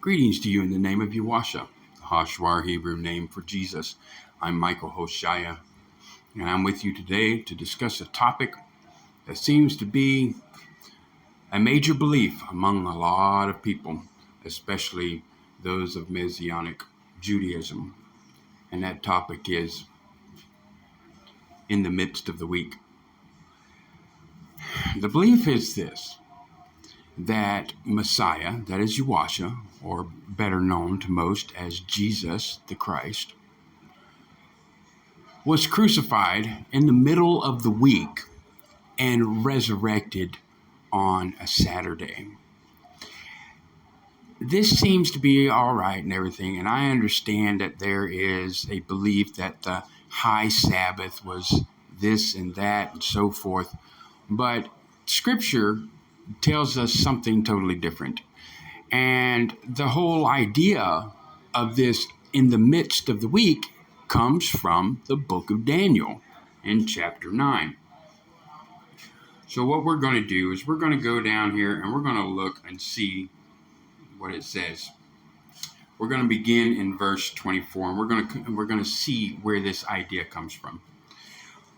Greetings to you in the name of Yahusha, Hashwar Hebrew name for Jesus. I'm Michael Hoshaya, and I'm with you today to discuss a topic that seems to be a major belief among a lot of people, especially those of Messianic Judaism. And that topic is in the midst of the week. The belief is this, that Messiah, that is Yahusha, or better known to most as Jesus the Christ, was crucified in the middle of the week and resurrected on a Saturday. This seems to be all right and everything, and I understand that there is a belief that the high Sabbath was this and that and so forth, but Scripture tells us something totally different. And the whole idea of this in the midst of the week comes from the book of Daniel in chapter 9. So what we're going to do is we're going to go down here and we're going to look and see what it says. We're going to begin in verse 24, and we're going to see where this idea comes from.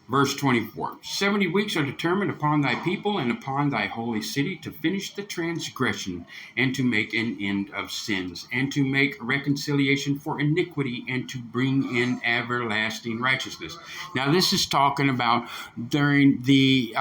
Verse 24, 70 weeks are determined upon thy people and upon thy holy city to finish the transgression and to make an end of sins and to make reconciliation for iniquity and to bring in everlasting righteousness. Now this is talking about during the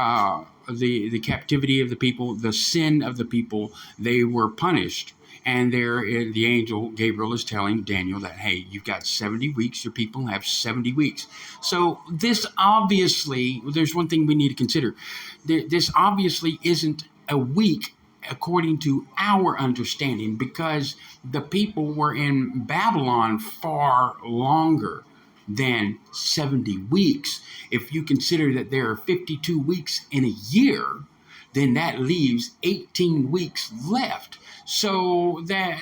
captivity of the people, the sin of the people, they were punished. And there, the angel Gabriel is telling Daniel that, hey, you've got 70 weeks. Your people have 70 weeks. So this obviously, there's one thing we need to consider. This obviously isn't a week according to our understanding, because the people were in Babylon far longer than 70 weeks. If you consider that there are 52 weeks in a year, then that leaves 18 weeks left. So that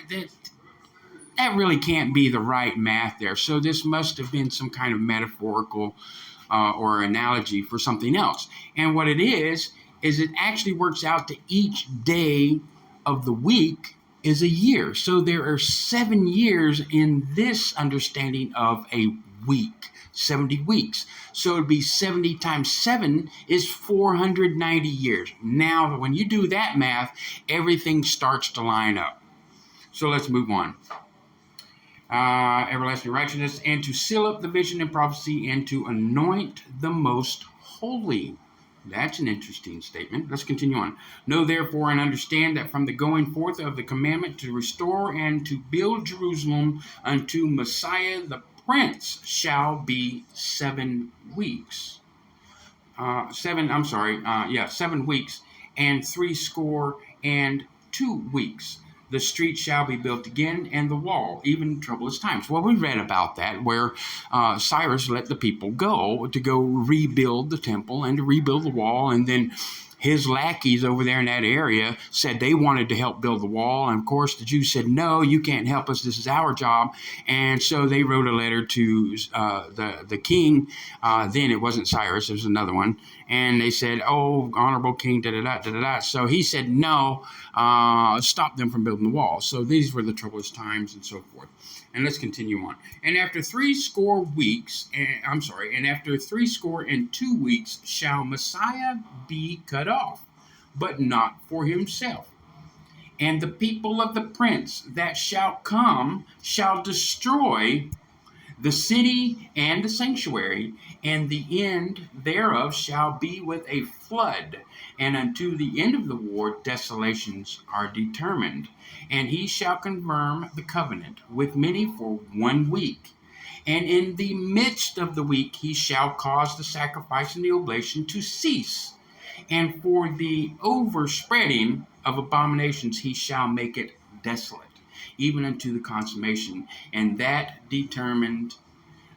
really can't be the right math there. So this must have been some kind of metaphorical or analogy for something else. And what it is it actually works out to each day of the week is a year. So there are 7 years in this understanding of a week. 70 weeks. So it'd be 70 times 7 is 490 years. Now, when you do that math, everything starts to line up. So let's move on. Everlasting righteousness, and to seal up the vision and prophecy, and to anoint the most holy. That's an interesting statement. Let's continue on. Know therefore and understand that from the going forth of the commandment to restore and to build Jerusalem unto Messiah the Prince shall be 7 weeks. 7 weeks and 62 weeks. The street shall be built again, and the wall, even troublous times. Well, we read about that, where Cyrus let the people go to go rebuild the temple and to rebuild the wall, and then his lackeys over there in that area said they wanted to help build the wall. And of course, the Jews said, no, you can't help us. This is our job. And so they wrote a letter to the king. Then it wasn't Cyrus, it was another one. And they said, oh, honorable king, da-da-da. So he said, no, stop them from building the wall. So these were the troublous times and so forth. And let's continue on. And after 62 weeks shall Messiah be cut off, but not for himself. And the people of the prince that shall come shall destroy the city and the sanctuary, and the end thereof shall be with a flood. And unto the end of the war desolations are determined. And he shall confirm the covenant with many for 1 week. And in the midst of the week he shall cause the sacrifice and the oblation to cease. And for the overspreading of abominations he shall make it desolate, even unto the consummation, and that determined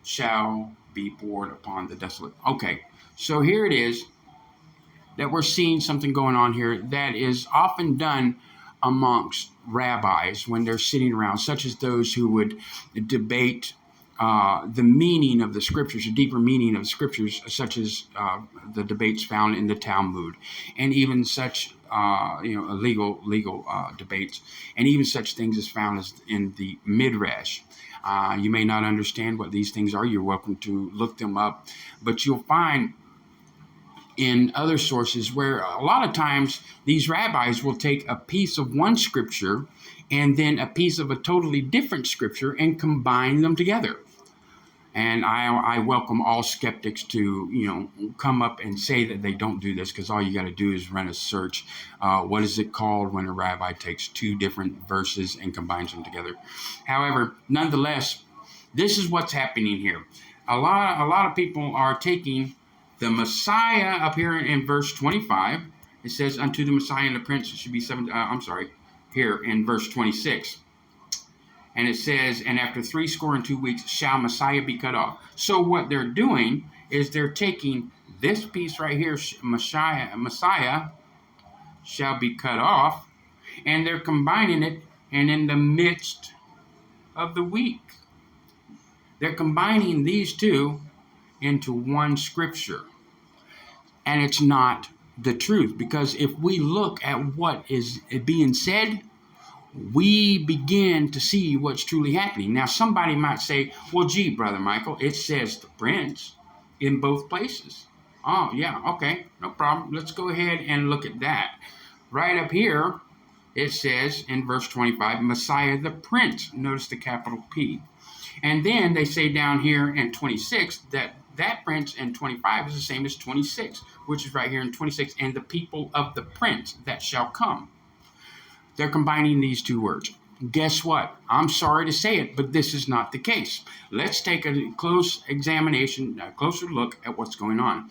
shall be poured upon the desolate. Okay, so here it is that we're seeing something going on here that is often done amongst rabbis when they're sitting around, such as those who would debate the meaning of the scriptures, the deeper meaning of the scriptures, such as the debates found in the Talmud, and even such legal debates, and even such things as found as in the Midrash. You may not understand what these things are. You're welcome to look them up, but you'll find in other sources where a lot of times these rabbis will take a piece of one scripture and then a piece of a totally different scripture and combine them together. And I welcome all skeptics to, come up and say that they don't do this, because all you got to do is run a search. What is it called when a rabbi takes two different verses and combines them together? However, nonetheless, this is what's happening here. A lot of people are taking the Messiah up here in verse 25. It says, unto the Messiah and the Prince, it should be here in verse 26. And it says, and after 62 weeks shall Messiah be cut off. So what they're doing is they're taking this piece right here, Messiah shall be cut off, and they're combining it, and in the midst of the week. They're combining these two into one scripture. And it's not the truth, because if we look at what is being said, we begin to see what's truly happening. Now, somebody might say, well, gee, Brother Michael, it says the Prince in both places. Oh, yeah, okay, no problem. Let's go ahead and look at that. Right up here, it says in verse 25, Messiah the Prince. Notice the capital P. And then they say down here in 26 that Prince in 25 is the same as 26, which is right here in 26, and the people of the Prince that shall come. They're combining these two words. Guess what? I'm sorry to say it, but this is not the case. Let's take a close examination, a closer look at what's going on.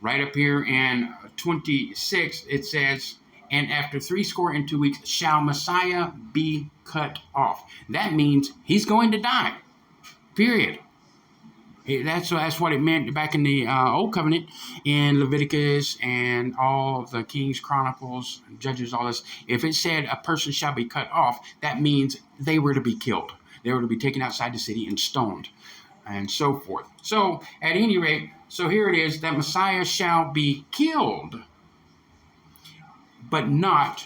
Right up here in 26, it says, and after 62 weeks shall Messiah be cut off. That means he's going to die, period. That's what it meant back in the Old Covenant, in Leviticus and all of the Kings, Chronicles, Judges, all this. If it said a person shall be cut off, that means they were to be killed. They were to be taken outside the city and stoned, and so forth. So, at any rate, so here it is, that Messiah shall be killed, but not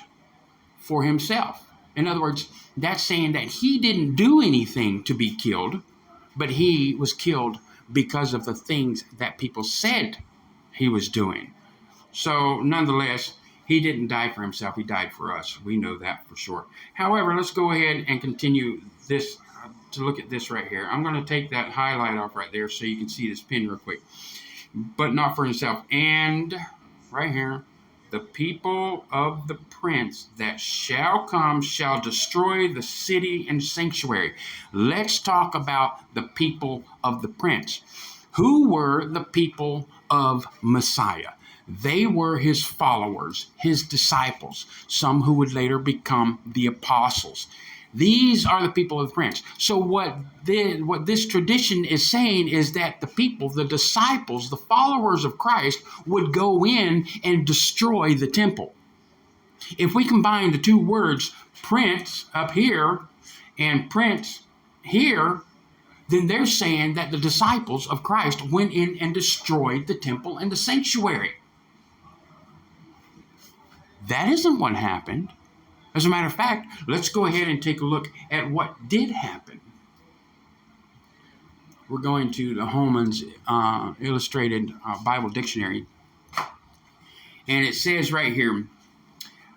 for himself. In other words, that's saying that he didn't do anything to be killed, but he was killed because of the things that people said he was doing. So nonetheless, he didn't die for himself. He died for us. We know that for sure. However, let's go ahead and continue this to look at this right here. I'm going to take that highlight off right there so you can see this pin real quick. But not for himself. And right here, the people of the Prince that shall come shall destroy the city and sanctuary. Let's talk about the people of the Prince. Who were the people of Messiah? They were his followers, his disciples, some who would later become the apostles. These are the people of the Prince. So what this tradition is saying is that the people, the disciples, the followers of Christ would go in and destroy the temple. If we combine the two words, Prince up here and Prince here, then they're saying that the disciples of Christ went in and destroyed the temple and the sanctuary. That isn't what happened. As a matter of fact, let's go ahead and take a look at what did happen. We're going to the Holman's Illustrated Bible Dictionary. And it says right here,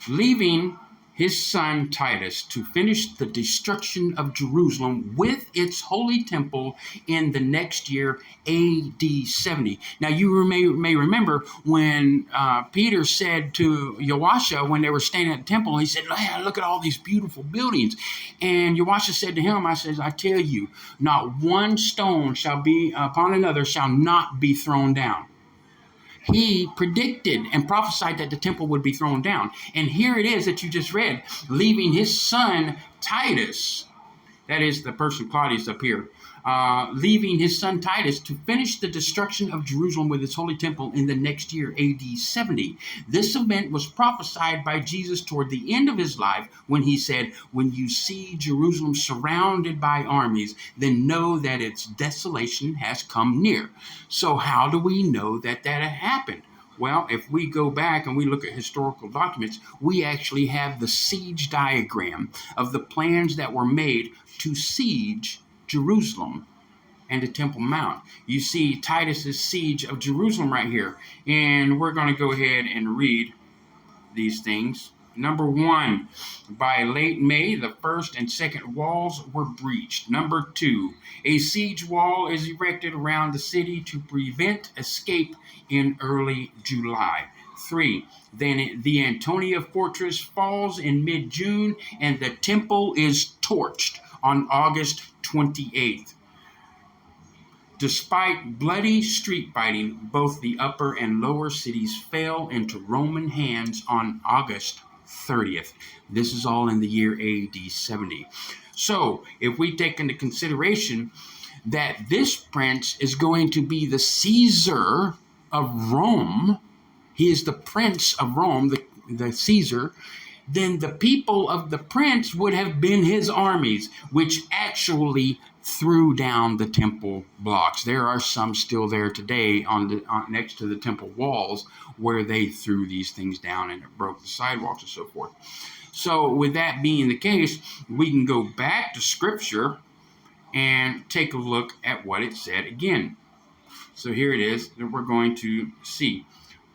leaving his son Titus to finish the destruction of Jerusalem with its holy temple in the next year, AD 70. Now, you may remember when Peter said to Yahusha, when they were standing at the temple, he said, look at all these beautiful buildings. And Yahusha said to him, I tell you, not one stone shall be upon another shall not be thrown down. He predicted and prophesied that the temple would be thrown down. And here it is that you just read, leaving his son Titus that is the person Claudius up here, leaving his son Titus to finish the destruction of Jerusalem with its holy temple in the next year, AD 70. This event was prophesied by Jesus toward the end of his life when he said, "When you see Jerusalem surrounded by armies, then know that its desolation has come near." So how do we know that that happened? Well, if we go back and we look at historical documents, we actually have the siege diagram of the plans that were made to siege Jerusalem and the Temple Mount. You see Titus's siege of Jerusalem right here. And we're going to go ahead and read these things. Number one, by late May, the first and second walls were breached. Number two, a siege wall is erected around the city to prevent escape in early July. 3. Then the Antonia fortress falls in mid-June and the temple is torched on August 28th. Despite bloody street fighting, both the upper and lower cities fell into Roman hands on August 30th. This is all in the year AD 70. So, if we take into consideration that this prince is going to be the Caesar of Rome, he is the prince of Rome, the Caesar, then the people of the prince would have been his armies, which actually threw down the temple blocks. There are some still there today next to the temple walls where they threw these things down and it broke the sidewalks and so forth. So with that being the case, we can go back to Scripture and take a look at what it said again. So here it is that we're going to see.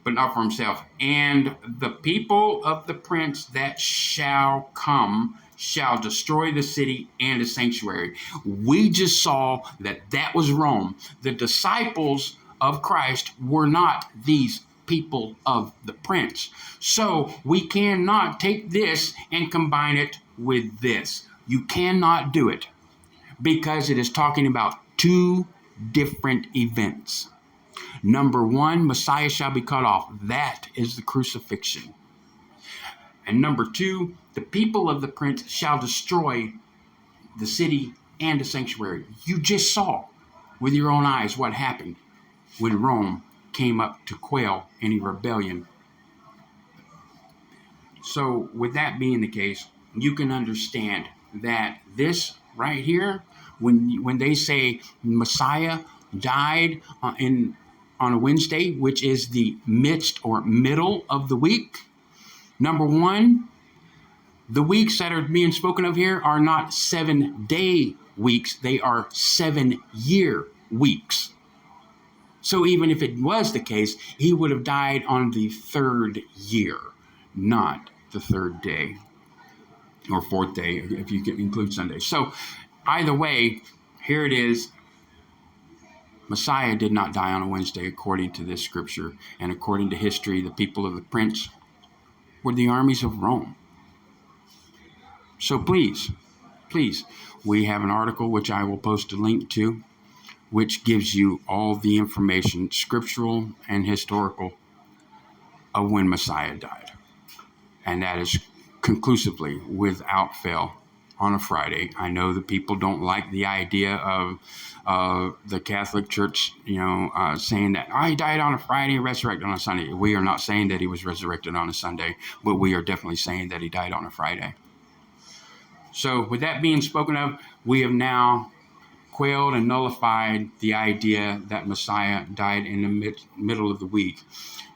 But not for himself. And the people of the prince that shall come shall destroy the city and the sanctuary. We just saw that that was Rome. The disciples of Christ were not these people of the prince. So we cannot take this and combine it with this. You cannot do it because it is talking about two different events. Number one, Messiah shall be cut off. That is the crucifixion. And number two, the people of the prince shall destroy the city and the sanctuary. You just saw with your own eyes what happened when Rome came up to quail any rebellion. So with that being the case, you can understand that this right here, when they say Messiah died on a Wednesday, which is the midst or middle of the week. Number one, the weeks that are being spoken of here are not 7-day weeks. They are 7-year weeks. So even if it was the case, he would have died on the third year, not the third day or fourth day, if you can include Sunday. So either way, here it is. Messiah did not die on a Wednesday according to this scripture, and according to history, the people of the prince were the armies of Rome. So please, we have an article which I will post a link to, which gives you all the information, scriptural and historical, of when Messiah died. And that is conclusively, without fail, on a Friday. I know that people don't like the idea of the Catholic Church, saying that he died on a Friday and resurrected on a Sunday. We are not saying that he was resurrected on a Sunday, but we are definitely saying that he died on a Friday. So with that being spoken of, we have now quailed and nullified the idea that Messiah died in the middle of the week,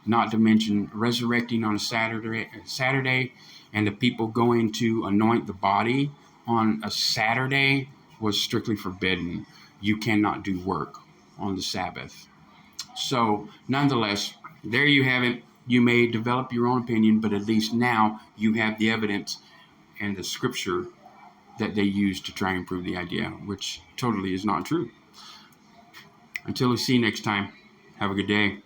not to mention resurrecting on a Saturday, and the people going to anoint the body on a Saturday was strictly forbidden. You cannot do work on the Sabbath. So nonetheless, there you have it. You may develop your own opinion, but at least now you have the evidence and the scripture that they use to try and prove the idea, which totally is not true. Until we see you next time, have a good day.